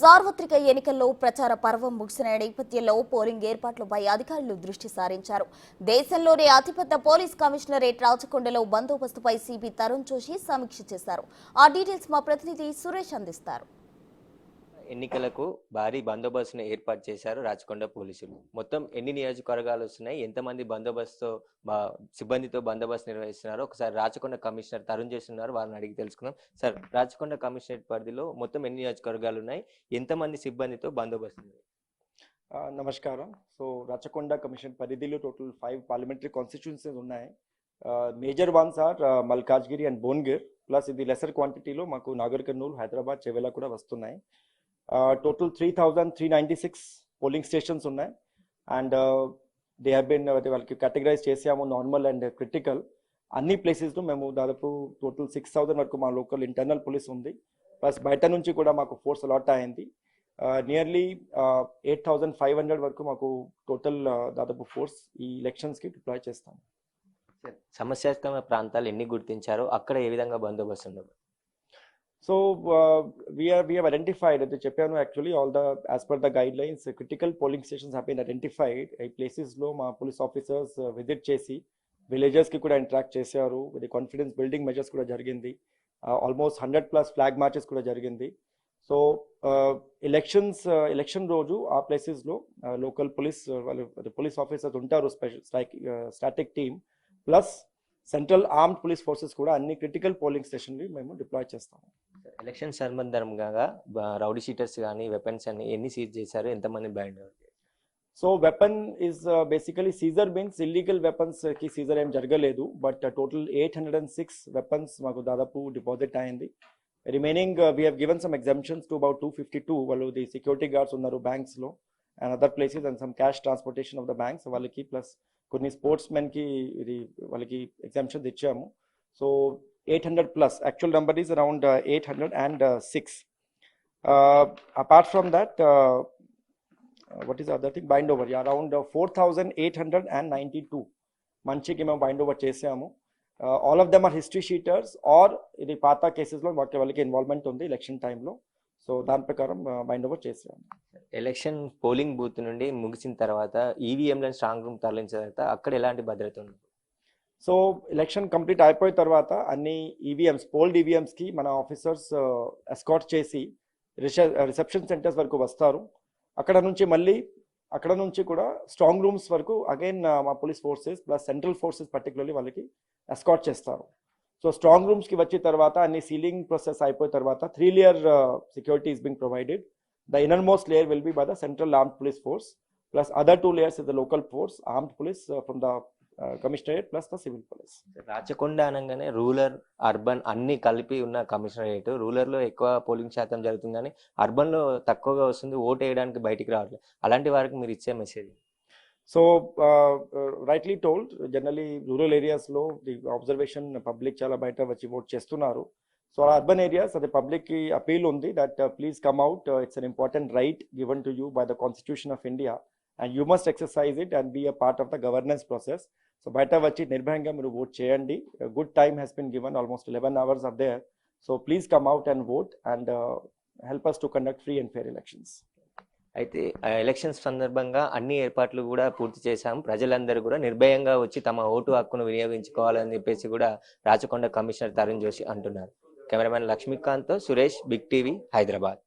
సార్వత్రిక ఎన్నికల్లో ప్రచార పర్వం ముగిసిన నేపథ్యంలో పోలింగ్ ఏర్పాట్లపై అధికారులు దృష్టి సారించారు. దేశంలోనే అతిపెద్ద పోలీస్ కమిషనరేట్ రాచకొండలో బందోబస్తుపై సిపి తరుణ్ జోషి సమీక్ష చేశారు. ఆ డీటెయిల్స్ మా ప్రతినిధి సురేష్ అందిస్తారు. ఎన్నికలకు భారీ బందోబస్తును ఏర్పాటు చేశారు రాచకొండ పోలీసులు. మొత్తం ఎన్ని నియోజకవర్గాలు వస్తున్నాయి, ఎంతమంది బందోబస్తు సిబ్బందితో బందోబస్తు నిర్వహిస్తున్నారో ఒకసారి రాచకొండ కమిషనర్ తరుణ్ చేస్తున్నారు, వారిని అడిగి తెలుసుకుందాం. సార్, రాచకొండ కమిషనరేట్ పరిధిలో మొత్తం ఎన్ని నియోజకవర్గాలు ఉన్నాయి, ఎంతమంది సిబ్బందితో బందోబస్తు? నమస్కారం. సో రాచకొండ కమిషన్ పరిధిలో టోటల్ 5 పార్లమెంటరీ కాన్స్టిట్యూన్సీస్ ఉన్నాయి. Major ones are Malkajgiri and Bhuvanagiri, plus ఇది లెసర్ క్వాంటిటీలో మాకు నాగర్ కర్నూలు, హైదరాబాద్, చెవెలా కూడా వస్తున్నాయి. టోటల్ 3,396 పోలింగ్ స్టేషన్స్ ఉన్నాయి. అండ్ దే హ్యావ్ బీన్ వాళ్ళకి కేటగరైజ్ చేసాము నార్మల్ అండ్ క్రిటికల్. అన్ని ప్లేసెస్లో మేము దాదాపు టోటల్ 6,000 వరకు మా లోకల్ ఇంటర్నల్ పోలీస్ ఉంది, ప్లస్ బయట నుంచి కూడా మాకు ఫోర్స్ అలాట్ అయింది. నియర్లీ 8,500 వరకు మాకు టోటల్ దాదాపు ఫోర్స్ ఈ ఎలక్షన్స్కి డిప్లాయ్ చేస్తాం. సమస్యాత్మక ప్రాంతాలు ఎన్ని గుర్తించారో అక్కడ ఏ విధంగా బందోబస్తు ఉండదు? So we have identified at the Cheppiano actually all the as per the guidelines critical polling stations have been identified. Places lo ma police officers visit chesi villagers ki kuda interact chesaru, with the confidence building measures kuda jarigindi. Almost 100+ flag marches kuda jarigindi. So election roju aa places lo local police the police officers untaru special static team plus central armed police forces కూడా అన్ని critical polling స్టేషన్లు మేము deploy చేస్తాము. Election సంబంధంగా rowdy sheeters కానీ weapons అని ఎన్ని seize చేశారు, ఎంతమంది బ్యాండ్? So weapon is basically seizure means illegal weapons కి సీజర్ ఏం జరగలేదు, బట్ టోటల్ 806 వెపన్స్ మాకు దాదాపు డిపాజిట్ అయింది. Remaining we have given some exemptions to about 252 వాళ్ళు ది సెక్యూరిటీ గార్డ్స్ ఉన్నారు బ్యాంక్స్ లో and other places and some cash transportation of the banks వాళ్ళకి, ప్లస్ కొన్ని స్పోర్ట్స్ మెన్కి ఇది వాళ్ళకి ఎగ్జామ్షన్స్ ఇచ్చాము. So 800+, actual number is around 806. Apart from that what is the other thing, bind over, yeah, around 4,892 మంచికి మేము bind over చేసాము. All of them are history sheeters are ఇది పాత కేసెస్లో వాళ్ళకి ఇన్వాల్వ్మెంట్ ఉంది ఎలక్షన్ టైంలో. సో దాని ప్రకారం బైండ్ ఓవర్ చేసాము. ఎలక్షన్ పోలింగ్ బూత్ నుండి ముగిసిన తర్వాత ఈవీఎంలను స్ట్రాంగ్ రూమ్ తరలించిన తర్వాత అక్కడ ఎలాంటి భద్రత ఉంది? సో ఎలక్షన్ కంప్లీట్ అయిపోయిన తర్వాత అన్ని ఈవీఎంస్ పోల్డ్ ఈవీఎంస్కి మన ఆఫీసర్స్ ఎస్కాట్ చేసి రిసెప్షన్ సెంటర్స్ వరకు వస్తారు. అక్కడ నుంచి కూడా స్ట్రాంగ్ రూమ్స్ వరకు అగైన్ మా police forces plus central forces particularly వాళ్ళకి ఎస్కాట్ చేస్తారు. సో స్ట్రాంగ్ రూమ్స్కి వచ్చిన తర్వాత అన్ని సీలింగ్ ప్రాసెస్ అయిపోయిన తర్వాత 3 layer security is being provided. The innermost layer will be by the Central Armed Police Force, plus other 2 layers is the local force, armed police from the commissionerate plus the civil police. Rachakonda అనగానే rural urban అన్ని కలిపి ఉన్న commissionerate. రూరల్లో ఎక్కువ polling శాతం జరుగుతుంది కానీ అర్బన్లో తక్కువగా వస్తుంది, ఓటు వేయడానికి బయటికి రావట్లేదు. అలాంటి వారికి మీరు ఇచ్చే message? So rightly told, generally rural areas lo the observation public chala baita vachi vote chestunaru. So urban areas the public ki appeal undi that please come out. It's an important right given to you by the Constitution of India and you must exercise it and be a part of the governance process. So baita vachi nirbhayanga మీరు vote cheyandi. A good time has been given, almost 11 hours are there. So please come out and vote and help us to conduct free and fair elections. అయితే elections సందర్భంగా అన్ని ఏర్పాట్లు కూడా పూర్తి చేశాం, ప్రజలందరూ కూడా నిర్భయంగా వచ్చి తమ ఓటు హక్కును వినియోగించుకోవాలని చెప్పేసి కూడా రాచకొండ కమిషనర్ తరుణ్ జోషి అంటున్నారు. కెమెరామెన్ లక్ష్మీకాంత్తో సురేష్, బిగ్ టీవీ, హైదరాబాద్.